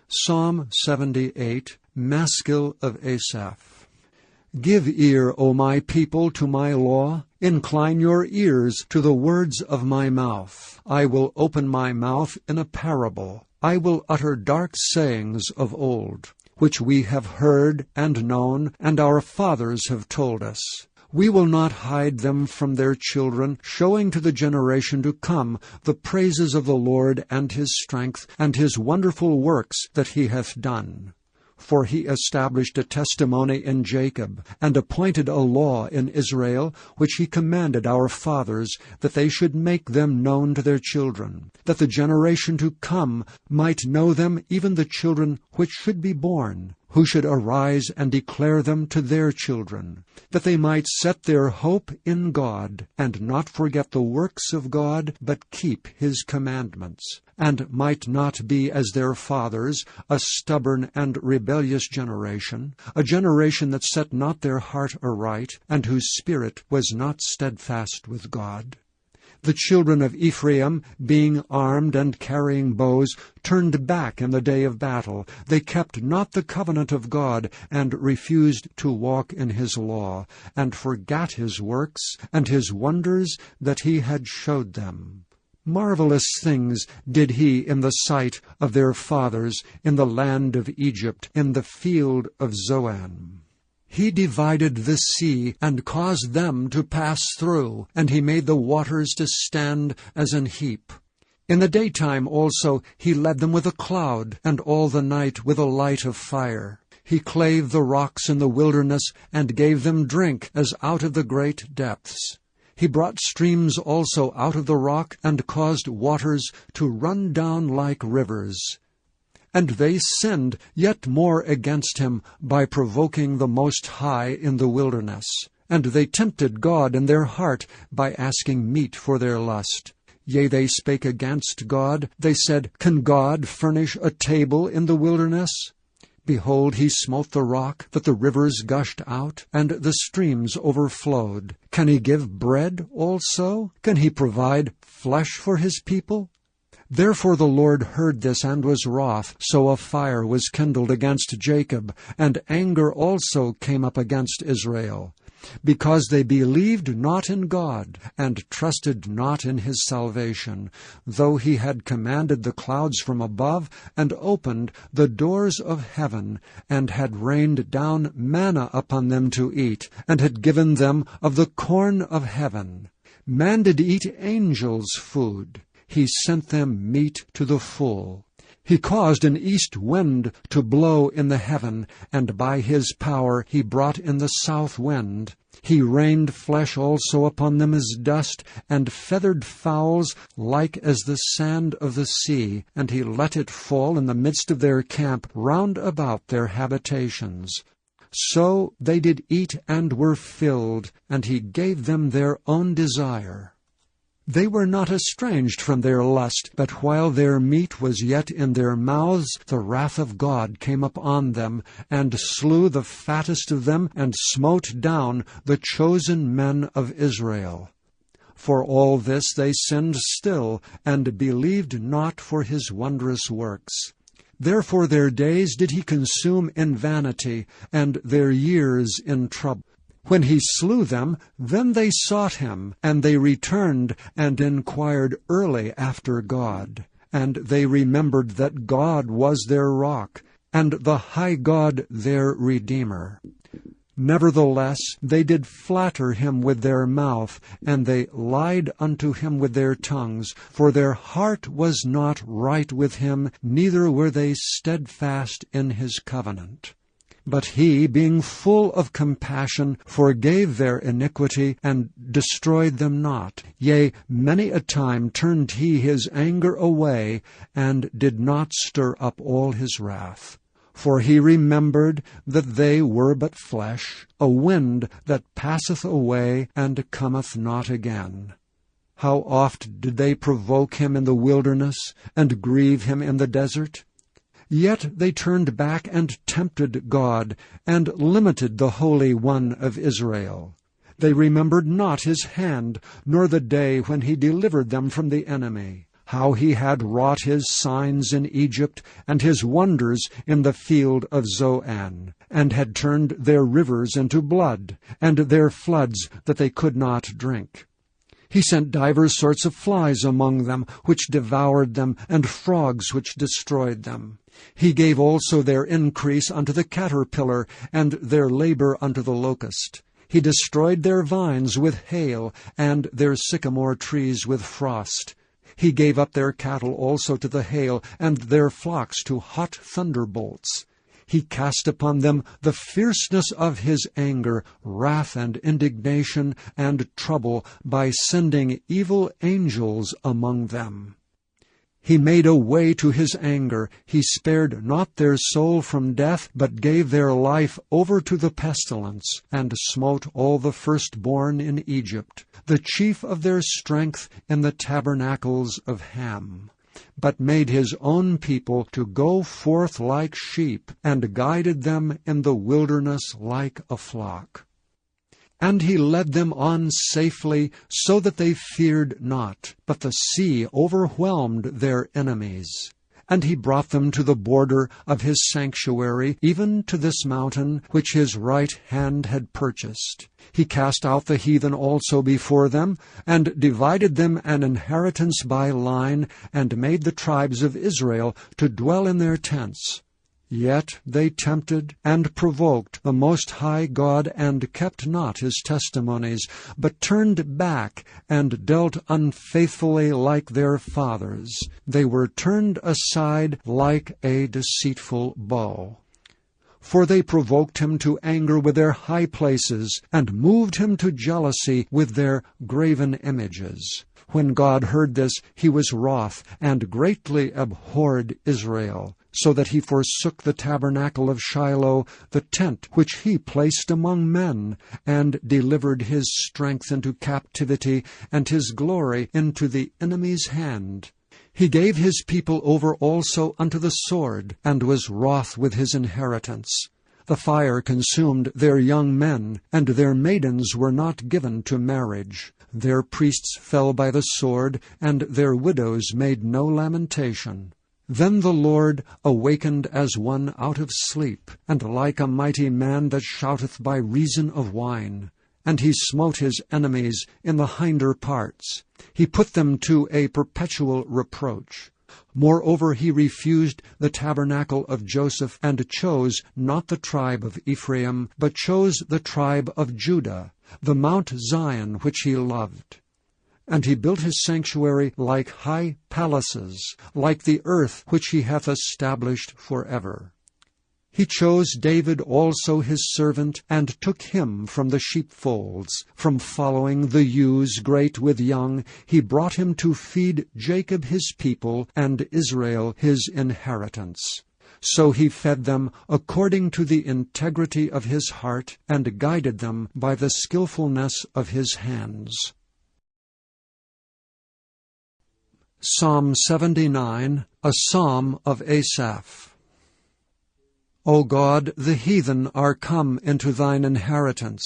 Psalm 78, Maskil of Asaph. Give ear, O my people, to my law. Incline your ears to the words of my mouth. I will open my mouth in a parable. I will utter dark sayings of old, which we have heard and known, and our fathers have told us. We will not hide them from their children, showing to the generation to come the praises of the Lord and his strength, and his wonderful works that he hath done. For he established a testimony in Jacob, and appointed a law in Israel, which he commanded our fathers, that they should make them known to their children, that the generation to come might know them, even the children which should be born, who should arise and declare them to their children, that they might set their hope in God, and not forget the works of God, but keep his commandments, and might not be as their fathers, a stubborn and rebellious generation, a generation that set not their heart aright, and whose spirit was not steadfast with God. The children of Ephraim, being armed and carrying bows, turned back in the day of battle. They kept not the covenant of God, and refused to walk in his law, and forgat his works, and his wonders that he had showed them. Marvelous things did he in the sight of their fathers, in the land of Egypt, in the field of Zoan. He divided the sea, and caused them to pass through, and he made the waters to stand as an heap. In the daytime also he led them with a cloud, and all the night with a light of fire. He clave the rocks in the wilderness, and gave them drink as out of the great depths. He brought streams also out of the rock, and caused waters to run down like rivers. And they sinned yet more against him by provoking the Most High in the wilderness. And they tempted God in their heart by asking meat for their lust. Yea, they spake against God. They said, Can God furnish a table in the wilderness? Behold, he smote the rock, that the rivers gushed out, and the streams overflowed. Can he give bread also? Can he provide flesh for his people? Therefore the Lord heard this and was wroth, so a fire was kindled against Jacob, and anger also came up against Israel, because they believed not in God, and trusted not in his salvation, though he had commanded the clouds from above, and opened the doors of heaven, and had rained down manna upon them to eat, and had given them of the corn of heaven. Man did eat angels' food. He sent them meat to the full. He caused an east wind to blow in the heaven, and by his power he brought in the south wind. He rained flesh also upon them as dust, and feathered fowls like as the sand of the sea, and he let it fall in the midst of their camp round about their habitations. So they did eat and were filled, and he gave them their own desire. They were not estranged from their lust, but while their meat was yet in their mouths, the wrath of God came upon them, and slew the fattest of them, and smote down the chosen men of Israel. For all this they sinned still, and believed not for his wondrous works. Therefore their days did he consume in vanity, and their years in trouble. When he slew them, then they sought him, and they returned and inquired early after God. And they remembered that God was their rock, and the high God their Redeemer. Nevertheless, they did flatter him with their mouth, and they lied unto him with their tongues, for their heart was not right with him, neither were they steadfast in his covenant. But he, being full of compassion, forgave their iniquity, and destroyed them not. Yea, many a time turned he his anger away, and did not stir up all his wrath. For he remembered that they were but flesh, a wind that passeth away, and cometh not again. How oft did they provoke him in the wilderness, and grieve him in the desert? Yet they turned back and tempted God, and limited the Holy One of Israel. They remembered not his hand, nor the day when he delivered them from the enemy, how he had wrought his signs in Egypt, and his wonders in the field of Zoan, and had turned their rivers into blood, and their floods that they could not drink. He sent divers sorts of flies among them, which devoured them, and frogs which destroyed them. He gave also their increase unto the caterpillar, and their labor unto the locust. He destroyed their vines with hail, and their sycamore trees with frost. He gave up their cattle also to the hail, and their flocks to hot thunderbolts. He cast upon them the fierceness of his anger, wrath and indignation and trouble, by sending evil angels among them. He made a way to his anger. He spared not their soul from death, but gave their life over to the pestilence, and smote all the firstborn in Egypt, the chief of their strength in the tabernacles of Ham, but made his own people to go forth like sheep, and guided them in the wilderness like a flock. And he led them on safely, so that they feared not, but the sea overwhelmed their enemies. And he brought them to the border of his sanctuary, even to this mountain which his right hand had purchased. He cast out the heathen also before them, and divided them an inheritance by line, and made the tribes of Israel to dwell in their tents. Yet they tempted and provoked the Most High God, and kept not his testimonies, but turned back, and dealt unfaithfully like their fathers. They were turned aside like a deceitful bow. For they provoked him to anger with their high places, and moved him to jealousy with their graven images. When God heard this, he was wroth, and greatly abhorred Israel, so that he forsook the tabernacle of Shiloh, the tent which he placed among men, and delivered his strength into captivity, and his glory into the enemy's hand. He gave his people over also unto the sword, and was wroth with his inheritance. The fire consumed their young men, and their maidens were not given to marriage. Their priests fell by the sword, and their widows made no lamentation. Then the Lord awakened as one out of sleep, and like a mighty man that shouteth by reason of wine. And he smote his enemies in the hinder parts. He put them to a perpetual reproach. Moreover, he refused the tabernacle of Joseph, and chose not the tribe of Ephraim, but chose the tribe of Judah, the Mount Zion which he loved. And he built his sanctuary like high palaces, like the earth which he hath established forever. He chose David also his servant, and took him from the sheepfolds. From following the ewes great with young, he brought him to feed Jacob his people, and Israel his inheritance. So he fed them according to the integrity of his heart, and guided them by the skillfulness of his hands. Psalm 79, a psalm of Asaph. O God, the heathen are come into thine inheritance.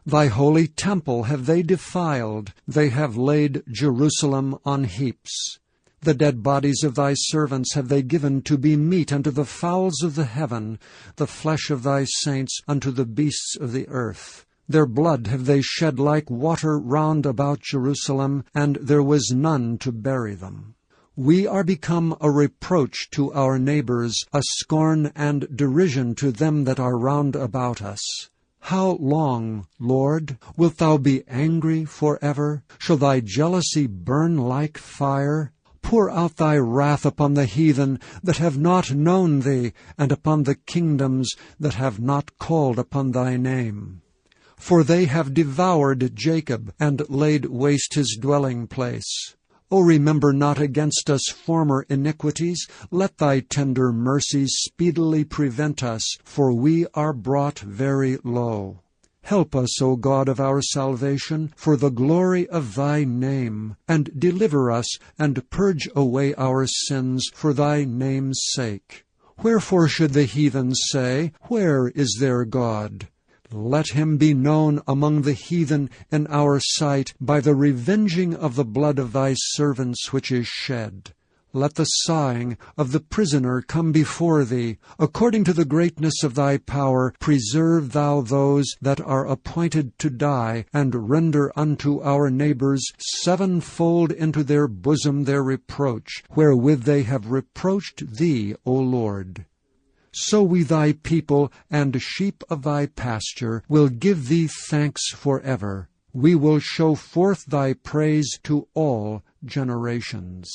Thy holy temple have they defiled. They have laid Jerusalem on heaps. The dead bodies of thy servants have they given to be meat unto the fowls of the heaven, the flesh of thy saints unto the beasts of the earth. Their blood have they shed like water round about Jerusalem, and there was none to bury them. We are become a reproach to our neighbors, a scorn and derision to them that are round about us. How long, Lord, wilt thou be angry forever? Shall thy jealousy burn like fire? Pour out thy wrath upon the heathen that have not known thee, and upon the kingdoms that have not called upon thy name. For they have devoured Jacob, and laid waste his dwelling place. O remember not against us former iniquities. Let thy tender mercies speedily prevent us, for we are brought very low. Help us, O God of our salvation, for the glory of thy name, and deliver us, and purge away our sins for thy name's sake. Wherefore should the heathen say, Where is their God? Let him be known among the heathen in our sight by the revenging of the blood of thy servants which is shed. Let the sighing of the prisoner come before thee. According to the greatness of thy power, preserve thou those that are appointed to die, and render unto our neighbors sevenfold into their bosom their reproach, wherewith they have reproached thee, O Lord. So we thy people and sheep of thy pasture will give thee thanks forever. We will show forth thy praise to all generations.